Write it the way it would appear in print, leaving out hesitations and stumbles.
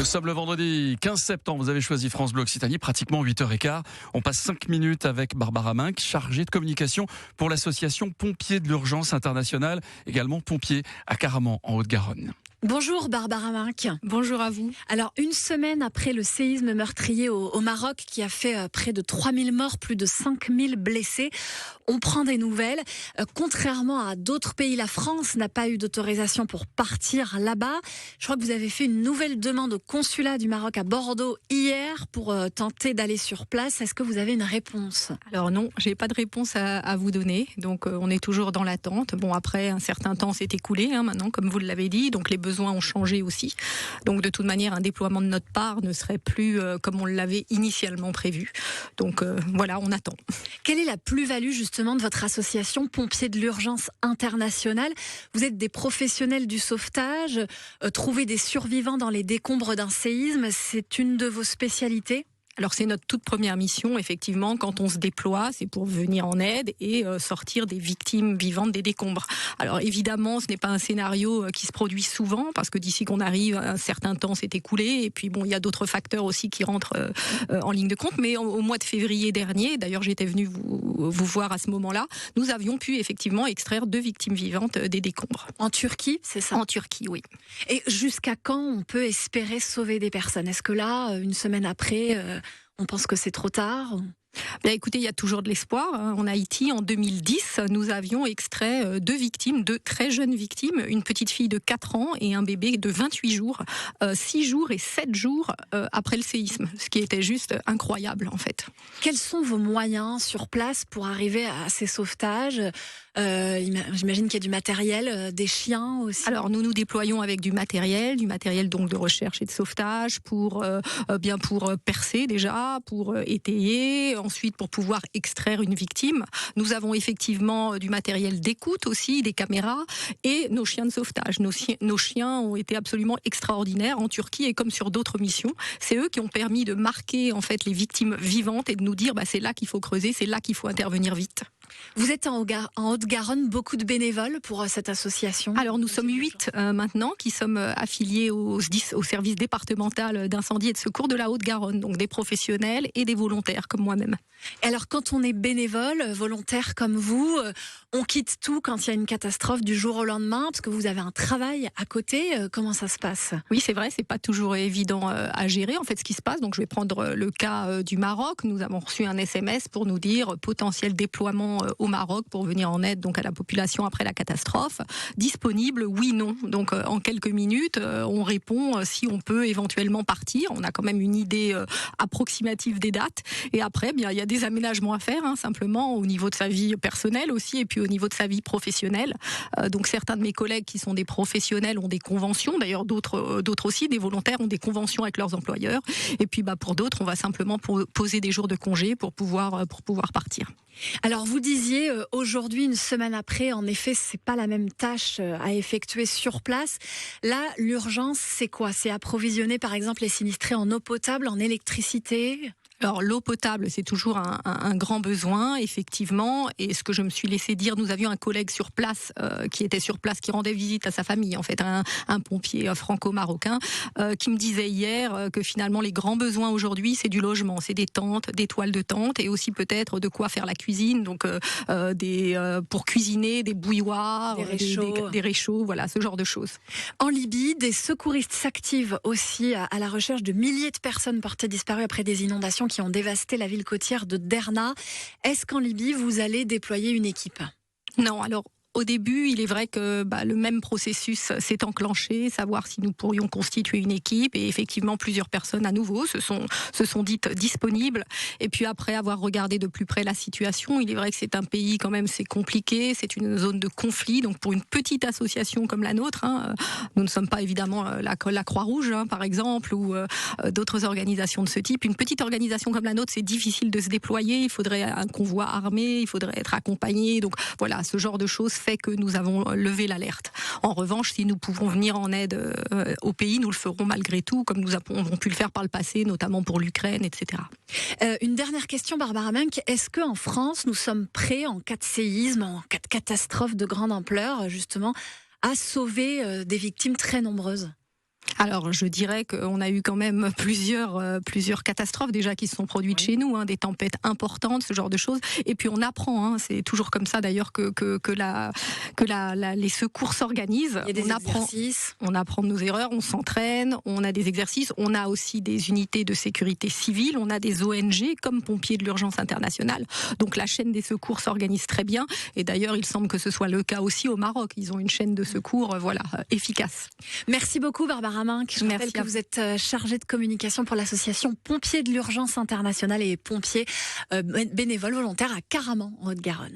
Nous sommes le vendredi 15 septembre, vous avez choisi France Bleu Occitanie, pratiquement 8h15. On passe 5 minutes avec Barbara Minck, chargée de communication pour l'association Pompiers de l'Urgence Internationale, également pompiers à Caraman, en Haute-Garonne. Bonjour Barbara Minck. Bonjour à vous. Alors, une semaine après le séisme meurtrier au Maroc qui a fait près de 3000 morts, plus de 5000 blessés, on prend des nouvelles. Contrairement à d'autres pays, la France n'a pas eu d'autorisation pour partir là-bas. Je crois que vous avez fait une nouvelle demande au consulat du Maroc à Bordeaux hier pour tenter d'aller sur place. Est-ce que vous avez une réponse ? Alors non, j'ai pas de réponse à vous donner. Donc on est toujours dans l'attente. Bon, après, un certain temps s'est écoulé maintenant, comme vous l'avez dit. Donc les besoins ont changé aussi. Donc de toute manière, un déploiement de notre part ne serait plus comme on l'avait initialement prévu. Donc voilà, on attend. Quelle est la plus-value justement de votre association Pompiers de l'Urgence Internationale ? Vous êtes des professionnels du sauvetage. Trouver des survivants dans les décombres d'un séisme, c'est une de vos spécialités ? Alors c'est notre toute première mission, effectivement, quand on se déploie, c'est pour venir en aide et sortir des victimes vivantes des décombres. Alors évidemment, ce n'est pas un scénario qui se produit souvent, parce que d'ici qu'on arrive, un certain temps s'est écoulé, et puis bon, il y a d'autres facteurs aussi qui rentrent en ligne de compte, mais au mois de février dernier, d'ailleurs j'étais venue vous voir à ce moment-là, nous avions pu effectivement extraire 2 victimes vivantes des décombres. En Turquie, c'est ça ? En Turquie, oui. Et jusqu'à quand on peut espérer sauver des personnes ? Est-ce que là, une semaine après, on pense que c'est trop tard ? Bien, écoutez, il y a toujours de l'espoir. En Haïti, en 2010, nous avions extrait 2 victimes, 2 très jeunes victimes, une petite fille de 4 ans et un bébé de 28 jours, 6 jours et 7 jours après le séisme, ce qui était juste incroyable en fait. Quels sont vos moyens sur place pour arriver à ces sauvetages ? J'imagine qu'il y a du matériel, des chiens aussi. Alors nous déployons avec du matériel donc de recherche et de sauvetage pour percer déjà, pour étayer, ensuite pour pouvoir extraire une victime. Nous avons effectivement du matériel d'écoute aussi, des caméras et nos chiens de sauvetage. Nos chiens ont été absolument extraordinaires en Turquie et comme sur d'autres missions. C'est eux qui ont permis de marquer en fait les victimes vivantes et de nous dire c'est là qu'il faut creuser, c'est là qu'il faut intervenir vite. Vous êtes en Haute-Garonne, beaucoup de bénévoles pour cette association ? Alors nous sommes 8 maintenant qui sommes affiliés au service départemental d'incendie et de secours de la Haute-Garonne, donc des professionnels et des volontaires comme moi-même. Et alors quand on est bénévole, volontaire comme vous, on quitte tout quand il y a une catastrophe du jour au lendemain, parce que vous avez un travail à côté, comment ça se passe ? Oui, c'est vrai, c'est pas toujours évident à gérer en fait ce qui se passe, donc je vais prendre le cas du Maroc. Nous avons reçu un SMS pour nous dire potentiel déploiement au Maroc pour venir en aide donc à la population après la catastrophe. Disponible, oui, non. Donc en quelques minutes, on répond si on peut éventuellement partir. On a quand même une idée approximative des dates. Et après, il y a des aménagements à faire, simplement au niveau de sa vie personnelle aussi, et puis au niveau de sa vie professionnelle. Donc certains de mes collègues qui sont des professionnels ont des conventions. D'ailleurs, d'autres aussi, des volontaires ont des conventions avec leurs employeurs. Et puis pour d'autres, on va simplement poser des jours de congé pour pouvoir partir. Alors vous disiez aujourd'hui, une semaine après, en effet, c'est pas la même tâche à effectuer sur place. Là, l'urgence, c'est quoi ? C'est approvisionner par exemple les sinistrés en eau potable, en électricité ? Alors l'eau potable, c'est toujours un grand besoin, effectivement. Et ce que je me suis laissé dire, nous avions un collègue sur place, qui était sur place, qui rendait visite à sa famille, en fait, un pompier franco-marocain, qui me disait hier que finalement les grands besoins aujourd'hui, c'est du logement, c'est des tentes, des toiles de tente, et aussi peut-être de quoi faire la cuisine, donc pour cuisiner, des bouilloires, des réchauds, voilà, ce genre de choses. En Libye, des secouristes s'activent aussi à la recherche de milliers de personnes portées disparues après des inondations qui ont dévasté la ville côtière de Derna. Est-ce qu'en Libye, vous allez déployer une équipe ? Non, alors au début, il est vrai que le même processus s'est enclenché, savoir si nous pourrions constituer une équipe, et effectivement plusieurs personnes à nouveau se sont dites disponibles. Et puis après avoir regardé de plus près la situation, il est vrai que c'est un pays quand même, c'est compliqué, c'est une zone de conflit. Donc pour une petite association comme la nôtre, nous ne sommes pas évidemment la Croix-Rouge par exemple, ou d'autres organisations de ce type. Une petite organisation comme la nôtre, c'est difficile de se déployer. Il faudrait un convoi armé, il faudrait être accompagné. Donc voilà, ce genre de choses fait que nous avons levé l'alerte. En revanche, si nous pouvons venir en aide au pays, nous le ferons malgré tout, comme nous avons pu le faire par le passé, notamment pour l'Ukraine, etc. Une dernière question, Barbara Minck. Est-ce qu'en France, nous sommes prêts, en cas de séisme, en cas de catastrophe de grande ampleur, justement, à sauver des victimes très nombreuses ? Alors, je dirais qu'on a eu quand même plusieurs catastrophes déjà qui se sont produites chez nous, des tempêtes importantes, ce genre de choses. Et puis on apprend, c'est toujours comme ça d'ailleurs que les secours s'organisent. Il y a des exercices. On apprend de nos erreurs, on s'entraîne, on a des exercices, on a aussi des unités de sécurité civile, on a des ONG comme Pompiers de l'Urgence Internationale. Donc la chaîne des secours s'organise très bien. Et d'ailleurs, il semble que ce soit le cas aussi au Maroc. Ils ont une chaîne de secours, efficace. Merci beaucoup, Barbara Minck. Je rappelle que vous êtes chargée de communication pour l'association Pompiers de l'Urgence Internationale et pompiers bénévoles volontaires à Caraman, en Haute-Garonne.